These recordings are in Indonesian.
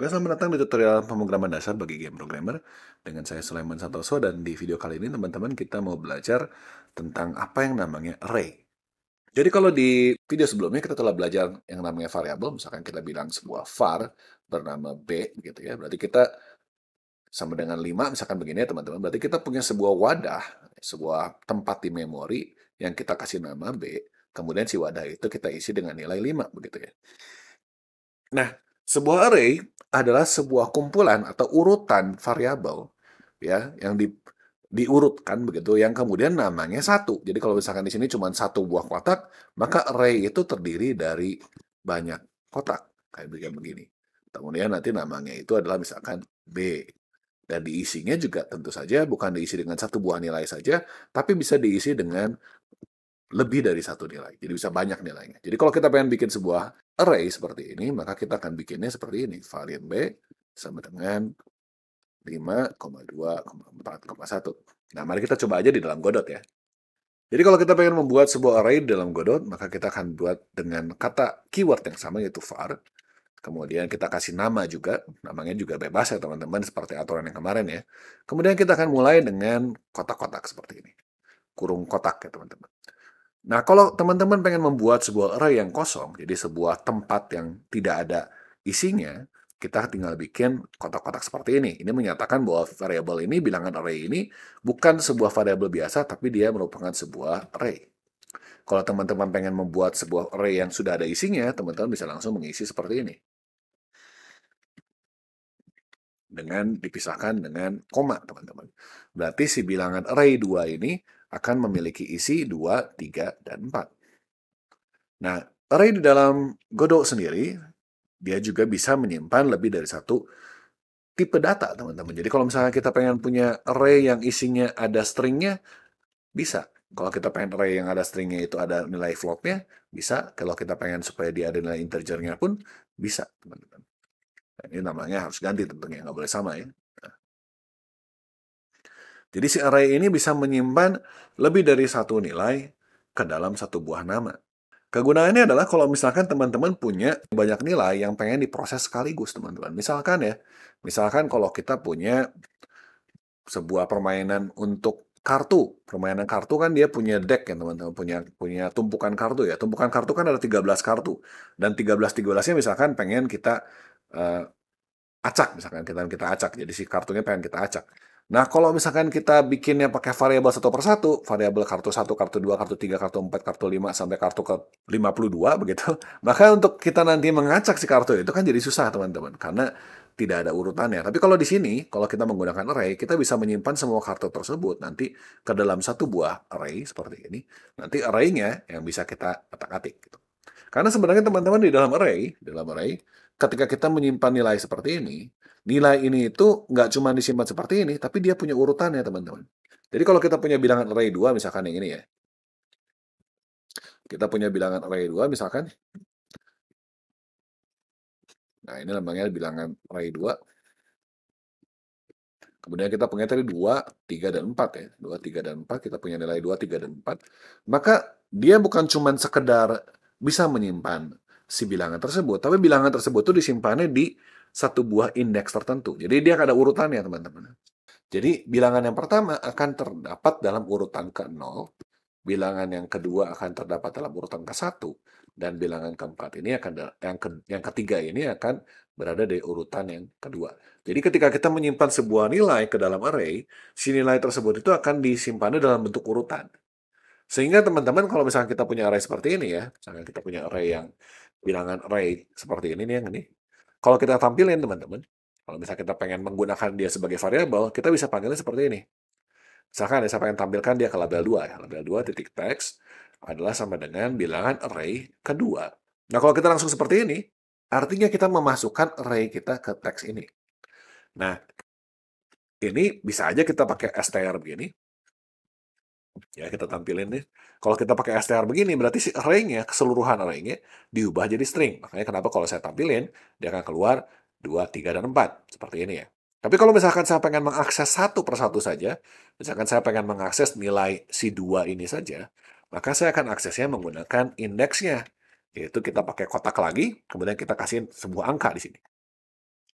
Oke, selamat datang di tutorial pemrograman dasar bagi game programmer. Dengan saya Sulaiman Santoso, dan di video kali ini teman-teman kita mau belajar tentang apa yang namanya array. Jadi kalau di video sebelumnya kita telah belajar yang namanya variabel, misalkan kita bilang sebuah var bernama b gitu ya. Berarti kita sama dengan 5, misalkan begini ya teman-teman. Berarti kita punya sebuah wadah, sebuah tempat di memori yang kita kasih nama b. Kemudian si wadah itu kita isi dengan nilai 5 begitu ya. Nah, sebuah array adalah sebuah kumpulan atau urutan variabel ya yang diurutkan begitu yang kemudian namanya satu. Jadi kalau misalkan di sini cuma satu buah kotak, maka array itu terdiri dari banyak kotak kayak begini. Kemudian nanti namanya itu adalah misalkan B. Dan diisinya juga tentu saja bukan diisi dengan satu buah nilai saja, tapi bisa diisi dengan lebih dari satu nilai. Jadi bisa banyak nilainya. Jadi kalau kita pengen bikin sebuah array seperti ini, maka kita akan bikinnya seperti ini. Varian B sama dengan 5,2,4,1. Nah, mari kita coba aja di dalam Godot ya. Jadi kalau kita pengen membuat sebuah array di dalam Godot, maka kita akan buat dengan kata keyword yang sama, yaitu var. Kemudian kita kasih nama juga, namanya juga bebas ya teman-teman, seperti aturan yang kemarin ya. Kemudian kita akan mulai dengan kotak-kotak seperti ini. Kurung kotak ya teman-teman. Nah, kalau teman-teman pengen membuat sebuah array yang kosong, jadi sebuah tempat yang tidak ada isinya, kita tinggal bikin kotak-kotak seperti ini. Ini menyatakan bahwa variabel ini, bilangan array ini, bukan sebuah variabel biasa, tapi dia merupakan sebuah array. Kalau teman-teman pengen membuat sebuah array yang sudah ada isinya, teman-teman bisa langsung mengisi seperti ini. Dengan dipisahkan dengan koma, teman-teman. Berarti si bilangan array 2 ini akan memiliki isi 2, 3, dan 4. Nah, array di dalam Godot sendiri, dia juga bisa menyimpan lebih dari satu tipe data, teman-teman. Jadi kalau misalnya kita pengen punya array yang isinya ada stringnya, bisa. Kalau kita pengen array yang ada stringnya itu ada nilai floatnya, bisa. Kalau kita pengen supaya dia ada nilai integernya pun, bisa, teman-teman. Nah, ini namanya harus ganti tentunya, nggak boleh sama ya. Nah, jadi si array ini bisa menyimpan lebih dari satu nilai ke dalam satu buah nama. Kegunaannya adalah kalau misalkan teman-teman punya banyak nilai yang pengen diproses sekaligus, teman-teman. Misalkan kalau kita punya sebuah permainan untuk kartu. Permainan kartu kan dia punya deck ya, teman-teman. Punya tumpukan kartu ya. Tumpukan kartu kan ada 13 kartu. Dan 13-13-nya misalkan pengen kita eh, acak, misalkan kita acak. Jadi si kartunya pengen kita acak. Nah, kalau misalkan kita bikinnya pakai variabel satu persatu, variabel kartu 1, kartu 2, kartu 3, kartu 4, kartu 5, sampai kartu ke 52, begitu, maka untuk kita nanti mengacak si kartu itu kan jadi susah, teman-teman, karena tidak ada urutannya. Tapi kalau di sini, kalau kita menggunakan array, kita bisa menyimpan semua kartu tersebut nanti ke dalam satu buah array seperti ini. Nanti array-nya yang bisa kita atik-atik. Gitu. Karena sebenarnya teman-teman di dalam array, ketika kita menyimpan nilai seperti ini, nilai ini itu nggak cuma disimpan seperti ini, tapi dia punya urutannya, teman-teman. Jadi kalau kita punya bilangan array 2, misalkan yang ini ya. Kita punya bilangan array 2, misalkan. Nah, ini namanya bilangan array 2. Kemudian kita punya tadi 2, 3, dan 4 ya. 2, 3, dan 4, kita punya nilai 2, 3, dan 4. Maka dia bukan cuma sekedar bisa menyimpan si bilangan tersebut, tapi bilangan tersebut itu disimpannya di satu buah indeks tertentu. Jadi dia ada urutannya, teman-teman. Jadi bilangan yang pertama akan terdapat dalam urutan ke-0, bilangan yang kedua akan terdapat dalam urutan ke-1, dan bilangan keempat ini yang ketiga ini akan berada di urutan yang kedua. Jadi ketika kita menyimpan sebuah nilai ke dalam array, si nilai tersebut itu akan disimpan dalam bentuk urutan. Sehingga teman-teman kalau misalnya kita punya array seperti ini ya, misalnya kita punya array yang bilangan array seperti ini nih yang ini. Kalau kita tampilin teman-teman, kalau misalnya kita pengen menggunakan dia sebagai variabel, kita bisa panggilnya seperti ini. Misalkan ya, saya pengen tampilkan dia ke label 2 ya. Label 2 titik text adalah sama dengan bilangan array kedua. Nah, kalau kita langsung seperti ini, artinya kita memasukkan array kita ke teks ini. Nah, ini bisa aja kita pakai str begini. Ya, kita tampilin nih. Kalau kita pakai str begini, berarti si array-nya, keseluruhan array-nya, diubah jadi string. Makanya kenapa kalau saya tampilin, dia akan keluar 2, 3, dan 4. Seperti ini ya. Tapi kalau misalkan saya pengen mengakses satu persatu saja, misalkan saya pengen mengakses nilai si 2 ini saja, maka saya akan aksesnya menggunakan indeksnya. Yaitu kita pakai kotak lagi, kemudian kita kasih sebuah angka di sini.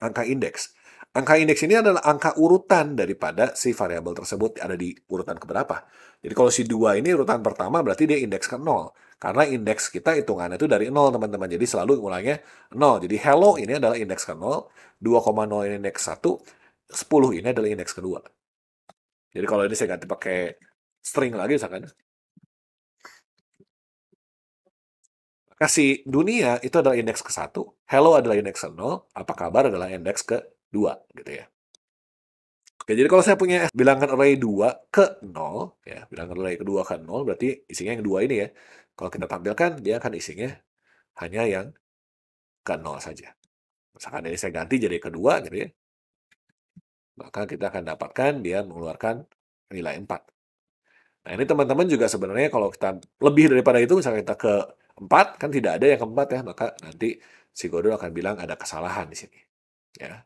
angka indeks. Angka indeks ini adalah angka urutan daripada si variabel tersebut ada di urutan keberapa. Jadi kalau si 2 ini urutan pertama berarti dia indeks ke 0. Karena indeks kita hitungannya itu dari 0, teman-teman. Jadi selalu mulainya 0. Jadi hello ini adalah indeks ke 0, 2,0 ini indeks 1, 10 ini adalah indeks kedua. Jadi kalau ini saya ganti pakai string lagi misalkan. Maka si dunia itu adalah indeks ke-1, hello adalah indeks ke-0, apa kabar adalah indeks ke-2 gitu ya. Oke, jadi kalau saya punya bilangan array 2 ke 0, ya, bilangan array kedua ke 0, berarti isinya yang 2 ini ya. Kalau kita tampilkan, dia akan isinya hanya yang ke 0 saja. Misalkan ini saya ganti jadi kedua gitu ya, maka kita akan dapatkan dia mengeluarkan nilai 4. Nah, ini teman-teman juga sebenarnya kalau kita lebih daripada itu, misalnya kita ke 4, kan tidak ada yang keempat ya, maka nanti si Godot akan bilang ada kesalahan di sini. Ya.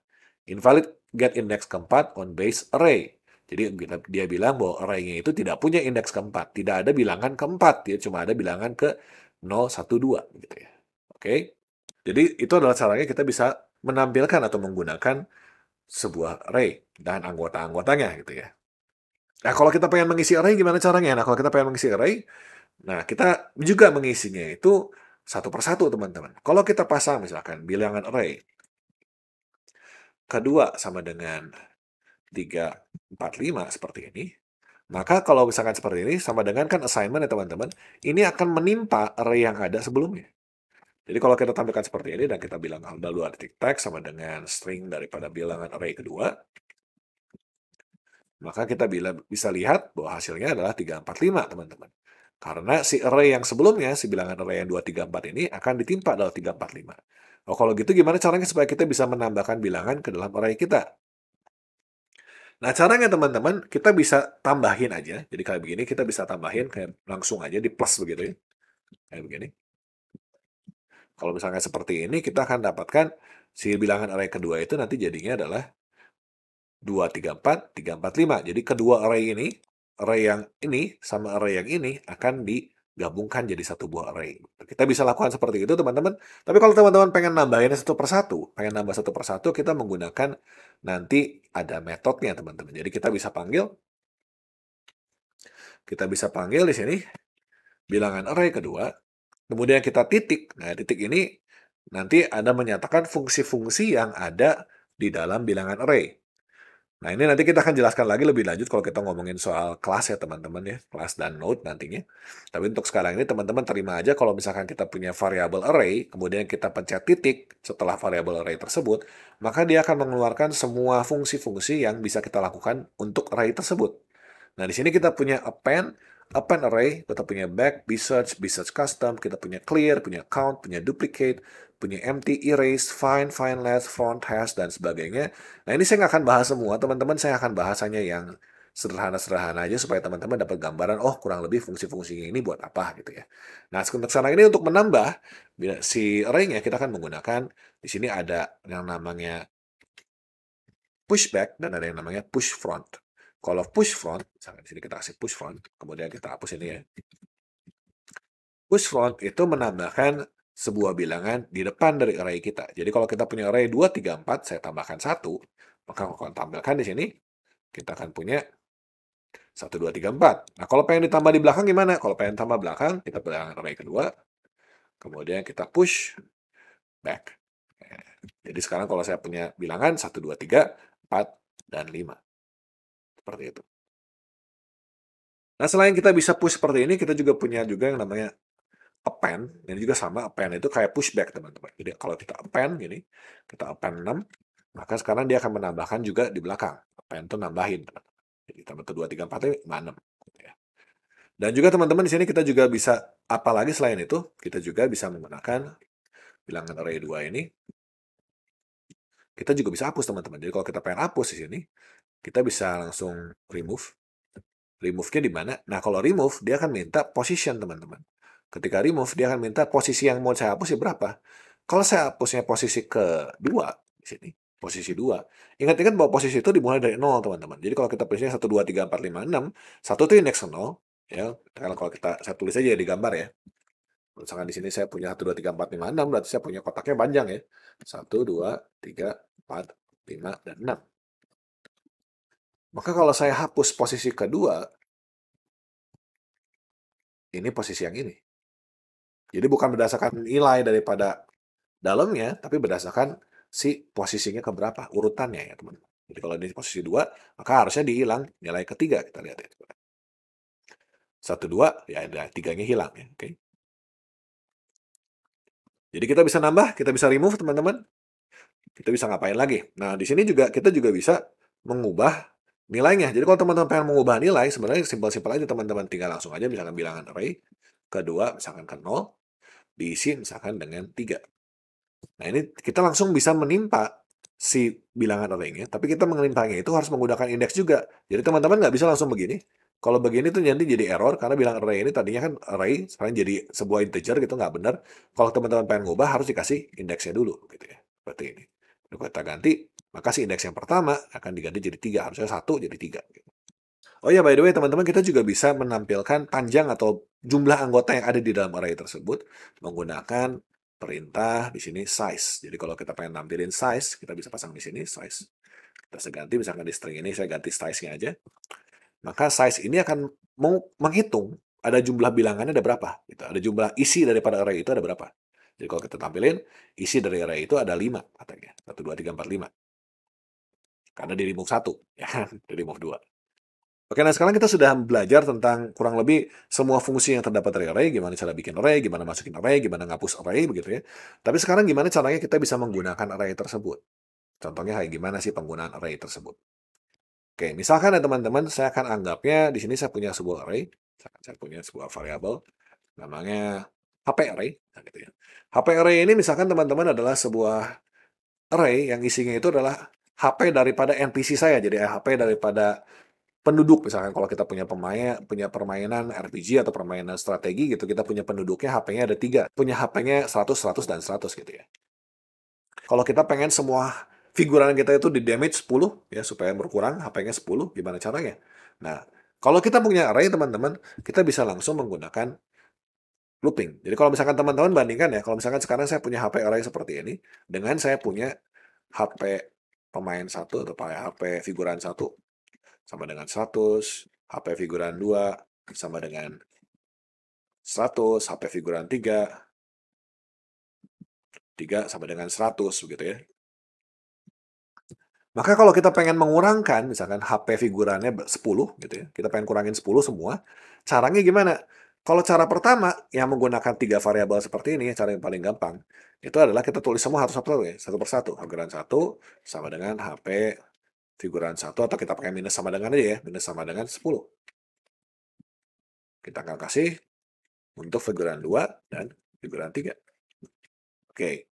Invalid get index keempat on base array. Jadi dia bilang bahwa array-nya itu tidak punya indeks keempat. Tidak ada bilangan keempat. Dia cuma ada bilangan ke 0, 1, 2. Gitu ya. Oke. Jadi itu adalah caranya kita bisa menampilkan atau menggunakan sebuah array dan anggota-anggotanya gitu ya. Nah, kalau kita pengen mengisi array gimana caranya? Nah, kalau kita pengen mengisi array, nah kita juga mengisinya itu satu persatu, teman-teman. Kalau kita pasang misalkan bilangan array kedua sama dengan 3, 4, 5 seperti ini, maka kalau misalkan seperti ini sama dengan kan assignment ya teman-teman, ini akan menimpa array yang ada sebelumnya. Jadi kalau kita tampilkan seperti ini dan kita bilang ada 2 titik teks sama dengan string daripada bilangan array kedua, maka kita bisa lihat bahwa hasilnya adalah 3, 4, 5 teman-teman. Karena si array yang sebelumnya, si bilangan array yang 2, 3, 4 ini akan ditimpa dalam 3, 4, 5. Oh, kalau gitu gimana caranya supaya kita bisa menambahkan bilangan ke dalam array kita? Nah, caranya teman-teman, kita bisa tambahin aja. Jadi kayak begini, kita bisa tambahin kayak langsung aja di plus begitu ya. Kayak begini. Kalau misalnya seperti ini, kita akan dapatkan si bilangan array kedua itu nanti jadinya adalah 2, 3, 4, 3, 4, 5. Jadi kedua array ini, array yang ini sama array yang ini akan digabungkan jadi satu buah array. Kita bisa lakukan seperti itu, teman-teman. Tapi kalau teman-teman pengen nambahinnya satu persatu, pengen nambah satu persatu, kita menggunakan nanti ada metodenya, teman-teman. Jadi kita bisa panggil di sini bilangan array kedua, kemudian kita titik. Nah, titik ini nanti Anda menyatakan fungsi-fungsi yang ada di dalam bilangan array. Nah, ini nanti kita akan jelaskan lagi lebih lanjut kalau kita ngomongin soal kelas ya teman-teman ya, kelas dan node nantinya. Tapi untuk sekarang ini teman-teman terima aja kalau misalkan kita punya variabel array, kemudian kita pencet titik setelah variabel array tersebut, maka dia akan mengeluarkan semua fungsi-fungsi yang bisa kita lakukan untuk array tersebut. Nah, di sini kita punya append array, kita punya back, bsearch custom, kita punya clear, punya count, punya duplicate, punya empty, erase, find last, front hash, dan sebagainya. Nah, ini saya nggak akan bahas semua, teman-teman. Saya akan bahasanya yang sederhana-sederhana aja supaya teman-teman dapat gambaran, oh kurang lebih fungsi-fungsinya ini buat apa gitu ya. Nah, untuk sana ini untuk menambah si array-nya, kita akan menggunakan, di sini ada yang namanya pushback dan ada yang namanya push front. Kalau push front, misalnya di sini kita kasih push front, kemudian kita hapus ini ya. Push front itu menambahkan sebuah bilangan di depan dari array kita. Jadi kalau kita punya array 2, 3, 4, saya tambahkan 1, maka akan tampilkan di sini, kita akan punya 1, 2, 3, 4. Nah, kalau pengen ditambah di belakang gimana? Kalau pengen tambah belakang, kita bilangan array kedua, kemudian kita push back. Jadi sekarang kalau saya punya bilangan 1, 2, 3, 4, dan 5. Seperti itu. Nah, selain kita bisa push seperti ini, kita juga punya yang namanya append. Ini juga sama, append itu kayak pushback, teman-teman. Jadi kalau kita append gini, kita append 6, maka sekarang dia akan menambahkan juga di belakang. Append itu nambahin, teman-teman. Jadi tambah 2, 3, 4, 6. Gitu ya. Dan juga teman-teman di sini kita juga bisa, apalagi selain itu, kita juga bisa menggunakan bilangan array 2 ini. Kita juga bisa hapus, teman-teman. Jadi kalau kita pengen hapus di sini, kita bisa langsung remove. Remove-nya di mana? Nah, kalau remove, dia akan minta position, teman-teman. Ketika remove, dia akan minta posisi yang mau saya hapus ya berapa. Kalau saya hapusnya posisi kedua, di sini, posisi 2. Ingat-ingat bahwa posisi itu dimulai dari 0, teman-teman. Jadi kalau kita posisinya 1, 2, 3, 4, 5, 6, 1 itu indeks 0. Ya, kalau saya tulis aja di gambar ya. Misalkan di sini saya punya 1, 2, 3, 4, 5, 6, berarti saya punya kotaknya panjang ya. 1, 2, 3, 4, 5, dan 6. Maka kalau saya hapus posisi kedua, ini posisi yang ini. Jadi bukan berdasarkan nilai daripada dalamnya, tapi berdasarkan si posisinya keberapa, urutannya ya teman. Jadi kalau di posisi 2, maka harusnya dihilang nilai ketiga. Kita lihat ya. 1, 2, ya ada 3-nya hilang ya. Oke. Jadi kita bisa nambah, kita bisa remove teman-teman. Kita bisa ngapain lagi? Nah, di sini juga kita juga bisa mengubah nilainya. Jadi kalau teman-teman pengen mengubah nilai, sebenarnya simpel-simpel aja teman-teman. Tinggal langsung aja misalkan bilangan array. Kedua, misalkan ke 0. Diisi misalkan dengan 3. Nah, ini kita langsung bisa menimpa si bilangan array-nya, tapi kita menimpanya itu harus menggunakan indeks juga. Jadi teman-teman nggak bisa langsung begini. Kalau begini tuh nanti jadi error, karena bilangan array ini tadinya kan array, sekarang jadi sebuah integer gitu, nggak benar. Kalau teman-teman pengen ngubah, harus dikasih indeksnya dulu, gitu ya. Seperti ini. Kalau kita ganti, maka si indeks yang pertama akan diganti jadi 3. Harusnya 1 jadi 3. Oh ya, by the way, teman-teman, kita juga bisa menampilkan panjang atau jumlah anggota yang ada di dalam array tersebut menggunakan perintah di sini size. Jadi kalau kita pengen nampilin size, kita bisa pasang di sini size. Kita bisa ganti, misalkan di string ini saya ganti size-nya aja. Maka size ini akan menghitung ada jumlah bilangannya ada berapa. Gitu. Ada jumlah isi daripada array itu ada berapa. Jadi kalau kita tampilin, isi dari array itu ada 5 katanya. 1, 2, 3, 4, 5. Karena di remove 1, ya kan? Di remove 2. Oke, nah sekarang kita sudah belajar tentang kurang lebih semua fungsi yang terdapat dari array, gimana cara bikin array, gimana masukin array, gimana ngapus array, begitu ya. Tapi sekarang gimana caranya kita bisa menggunakan array tersebut? Contohnya kayak gimana sih penggunaan array tersebut? Oke, misalkan ya teman-teman, saya akan anggapnya di sini saya punya sebuah array, misalkan saya punya sebuah variabel, namanya HP array, nah gitu ya. HP array ini misalkan teman-teman adalah sebuah array yang isinya itu adalah HP daripada NPC saya, jadi HP daripada penduduk. Misalkan kalau kita punya permainan RPG atau permainan strategi gitu, kita punya penduduknya HP-nya ada 3, punya HP-nya 100, 100, dan 100 gitu ya. Kalau kita pengen semua figuran kita itu di damage 10 ya supaya berkurang HP-nya 10, gimana caranya? Nah, kalau kita punya array teman-teman, kita bisa langsung menggunakan looping. Jadi kalau misalkan teman-teman bandingkan ya, kalau misalkan sekarang saya punya HP array seperti ini dengan saya punya HP pemain 1 atau HP figuran 1 sama dengan 100, HP figuran 2 sama dengan 100, HP figuran 3 sama dengan 100 begitu ya. Maka kalau kita pengen mengurangkan, misalkan HP figurannya 10 gitu ya, kita pengen kurangin 10 semua, caranya gimana? Kalau cara pertama, yang menggunakan 3 variabel seperti ini, cara yang paling gampang, itu adalah kita tulis semua satu-satu ya, satu persatu. Figuran 1 sama dengan HP figuran 1, atau kita pakai minus sama dengan aja ya, minus sama dengan 10. Kita akan kasih untuk figuran 2 dan figuran 3. Oke,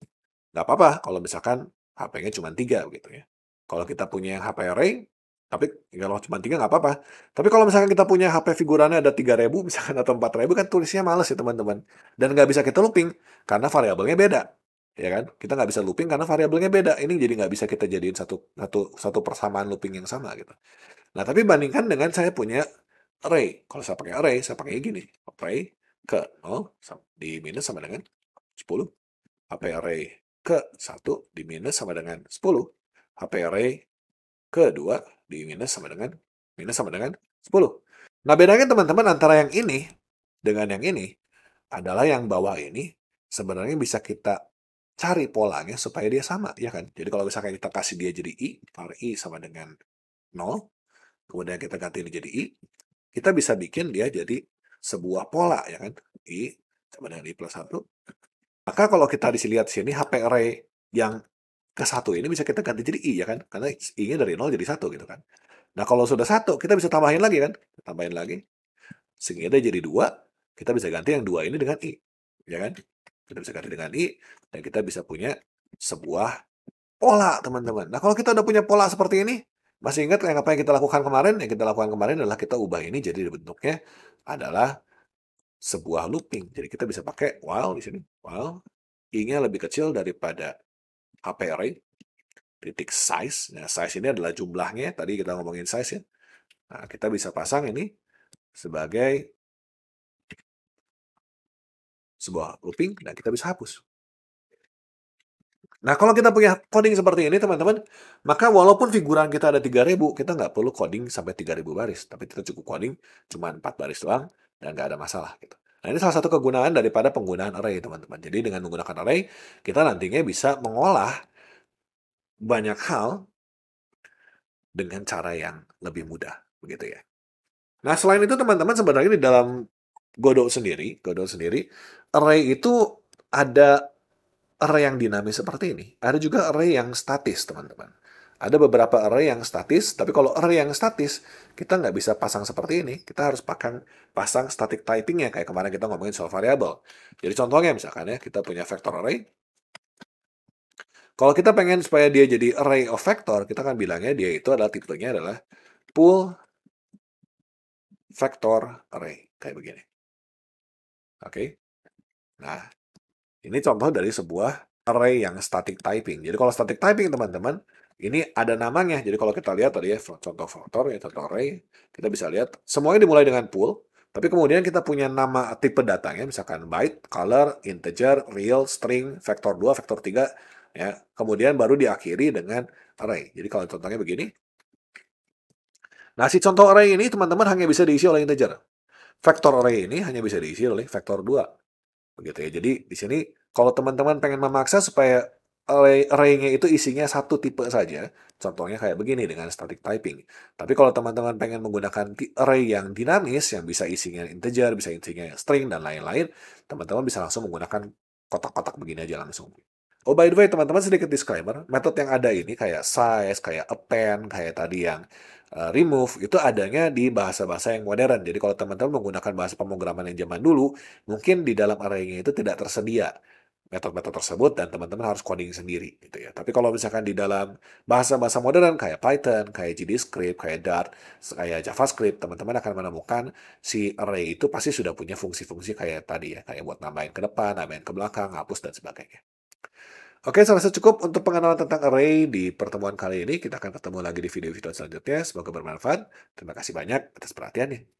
nggak apa-apa kalau misalkan HP-nya cuma 3 begitu ya. Kalau kita punya yang HP array, tapi kalau cuma 3 nggak apa-apa. Tapi kalau misalkan kita punya HP figurannya ada 3.000 misalkan atau 4.000 kan tulisnya males ya teman-teman. Dan nggak bisa kita looping karena variabelnya beda. Ya kan? Kita nggak bisa looping karena variabelnya beda. Ini jadi nggak bisa kita jadiin satu persamaan looping yang sama gitu. Nah, tapi bandingkan dengan saya punya array. Kalau saya pakai array, saya pakai gini. Array ke 0 di minus sama dengan 10. HP array ke 1 di minus sama dengan 10. HP array ke 2 di minus sama dengan 10. Nah, bedanya teman-teman antara yang ini dengan yang ini adalah yang bawah ini sebenarnya bisa kita cari polanya supaya dia sama, ya kan? Jadi kalau misalkan kita kasih dia jadi i, var i sama dengan 0, kemudian kita ganti ini jadi i, kita bisa bikin dia jadi sebuah pola, ya kan? I sama dengan i plus 1. Maka kalau kita lihat di sini, HP array yang ke 1 ini bisa kita ganti jadi i, ya kan? Karena i-nya dari 0 jadi 1 gitu kan. Nah, kalau sudah 1, kita bisa tambahin lagi kan? Tambahin lagi. Sehingga dia jadi 2, kita bisa ganti yang 2 ini dengan i. Ya kan? Kita bisa ganti dengan i, dan kita bisa punya sebuah pola, teman-teman. Nah, kalau kita udah punya pola seperti ini, masih ingat yang apa yang kita lakukan kemarin? Yang kita lakukan kemarin adalah kita ubah ini jadi bentuknya adalah sebuah looping. Jadi kita bisa pakai while di sini. While i-nya lebih kecil daripada HP array, titik size. Nah, size ini adalah jumlahnya. Tadi kita ngomongin size ya. Nah, kita bisa pasang ini sebagai sebuah looping, dan kita bisa hapus. Nah, kalau kita punya coding seperti ini, teman-teman, maka walaupun figuran kita ada 3.000, kita nggak perlu coding sampai 3.000 baris. Tapi kita cukup coding cuma 4 baris doang, dan nggak ada masalah. Gitu. Nah, ini salah satu kegunaan daripada penggunaan array, teman-teman. Jadi dengan menggunakan array, kita nantinya bisa mengolah banyak hal dengan cara yang lebih mudah. Begitu ya. Nah, selain itu, teman-teman, sebenarnya di dalam Godot sendiri, array itu ada array yang dinamis seperti ini. Ada juga array yang statis, teman-teman. Ada beberapa array yang statis, tapi kalau array yang statis, kita nggak bisa pasang seperti ini. Kita harus pasang static typingnya, kayak kemarin kita ngomongin soal variable. Jadi contohnya misalkan ya, kita punya vector array. Kalau kita pengen supaya dia jadi array of vector, kita kan bilangnya dia itu adalah tipenya adalah pool vector array. Kayak begini. Oke. Nah, ini contoh dari sebuah array yang static typing. Jadi kalau static typing, teman-teman, ini ada namanya. Jadi kalau kita lihat tadi ya, contoh vektor ya, contoh array, kita bisa lihat semuanya dimulai dengan pool, tapi kemudian kita punya nama tipe datanya, misalkan byte, color, integer, real, string, vektor 2, vektor 3, ya. Kemudian baru diakhiri dengan array. Jadi kalau contohnya begini. Nah, si contoh array ini, teman-teman, hanya bisa diisi oleh integer. Vektor array ini hanya bisa diisi oleh vektor 2. Begitu ya. Jadi di sini kalau teman-teman pengen memaksa supaya array-nya itu isinya satu tipe saja, contohnya kayak begini dengan static typing. Tapi kalau teman-teman pengen menggunakan array yang dinamis, yang bisa isinya integer, bisa isinya string, dan lain-lain, teman-teman bisa langsung menggunakan kotak-kotak begini aja langsung. Oh, by the way, teman-teman, sedikit disclaimer, metode yang ada ini kayak size, kayak append, kayak tadi yang remove, itu adanya di bahasa-bahasa yang modern. Jadi kalau teman-teman menggunakan bahasa pemrograman yang zaman dulu, mungkin di dalam array-nya itu tidak tersedia metode-metode tersebut dan teman-teman harus coding sendiri gitu ya. Tapi kalau misalkan di dalam bahasa-bahasa modern kayak Python, kayak GDScript, kayak Dart, kayak JavaScript, teman-teman akan menemukan si array itu pasti sudah punya fungsi-fungsi kayak tadi ya, kayak buat nambahin ke depan, nambahin ke belakang, hapus dan sebagainya. Oke, saya rasa cukup untuk pengenalan tentang array di pertemuan kali ini. Kita akan ketemu lagi di video-video selanjutnya. Semoga bermanfaat. Terima kasih banyak atas perhatiannya.